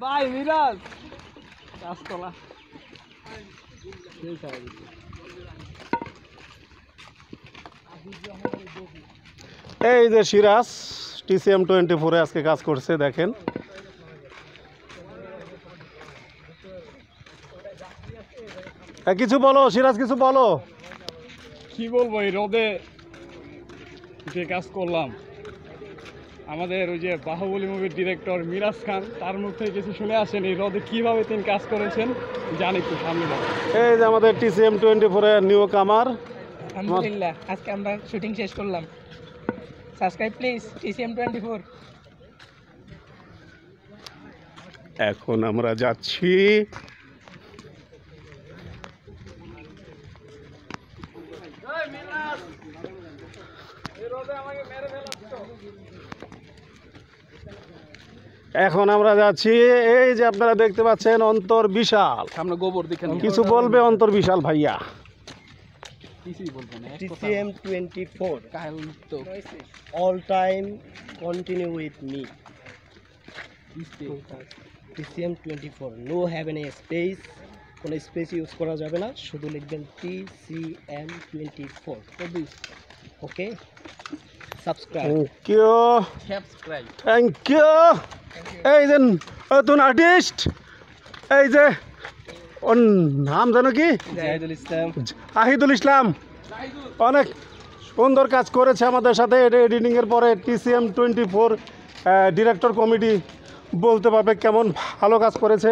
ভাই মিরাজ গাছতলা এই যে সিরাজ TCM 24 এ আজকে কাজ করছে দেখেন। কিছু বলো সিরাজ, কিছু বলো। কি বলবো, এই রোদে যে কাজ করলাম, আমাদের ওই যে বাহুবলী মুভির ডিরেক্টর মিরাজ খান, তার মুখ থেকে কিছু শুনে আসেন এই রোদে কিভাবে তিনি কাজ করেছেন, জানি একটু সামনে। এই যে আমাদের TCM 24 এর নিউ কামার। আলহামদুলিল্লাহ, আজকে আমরা শুটিং শেষ করলাম। Subscribe please TCM 24। এখন আমরা যাচ্ছি এই যে আপনারা দেখতে পাচ্ছেন অন্তর বিশাল। সামনে গোবর দেখেন, কিছু বলবে অন্তর বিশাল ভাইয়া? কিছুই বলবো না। TCM 24 কাল মুক্ত all time continue with me. TCM 24 no have any space, কোনো স্পেস ইউজ করা যাবে না, শুধু লিখবেন TCM 24। Okay, subscribe. Thank you. এই যে নতুন আর্টিস্ট, এই যে ওর নাম জানো কি? আহিদুল ইসলাম। অনেক সুন্দর কাজ করেছে আমাদের সাথে। এটা এডিটিংয়ের পরে TCM 24 ডিরেক্টর কমিটি বলতে পারবে কেমন ভালো কাজ করেছে।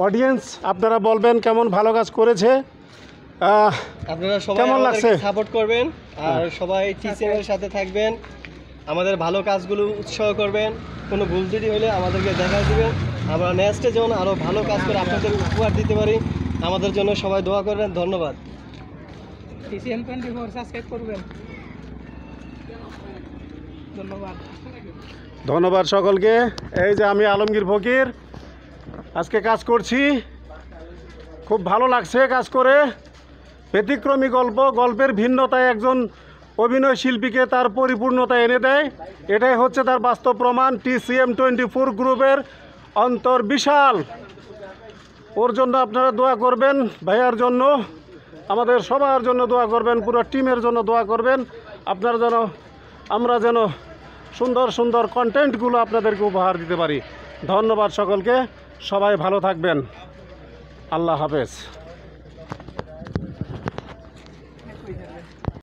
অডিয়েন্স আপনারা বলবেন কেমন ভালো কাজ করেছে, আপনারা সবাই কেমন লাগছে? সাপোর্ট করবেন আর সবাই TCM এর সাথে থাকবেন, আমাদের ভালো কাজগুলো উৎসাহ করবেন। কোনো ভুল ত্রুটি হলে আমাদেরকে দেখা দিবেন, আমরা নেক্সটে যেমন আরও ভালো কাজ করে আপনাদের উপহার দিতে পারি। আমাদের জন্য সবাই দোয়া করবেন। ধন্যবাদ। TCM 24 সাবস্ক্রাইব করবেন। ধন্যবাদ। ধন্যবাদ সকলকে। এই যে আমি আলমগীর ফকির আজকে কাজ করছি, খুব ভালো লাগছে কাজ করে। ব্যতিক্রমী গল্প, গল্পের ভিন্নতায় একজন অভিনয় শিল্পীকে তার পরিপূর্ণতা এনে দেয়, এটাই হচ্ছে তার বাস্তব প্রমাণ। TCM 24 গ্রুপের অন্তর বিশাল, ওর জন্য আপনারা দোয়া করবেন, ভাইয়ার জন্য, আমাদের সবার জন্য দোয়া করবেন, পুরো টিমের জন্য দোয়া করবেন, আপনারা যেন আমরা যেন সুন্দর সুন্দর কন্টেন্টগুলো আপনাদেরকে উপহার দিতে পারি। ধন্যবাদ সকলকে, সবাই ভালো থাকবেন। আল্লাহ হাফেজ।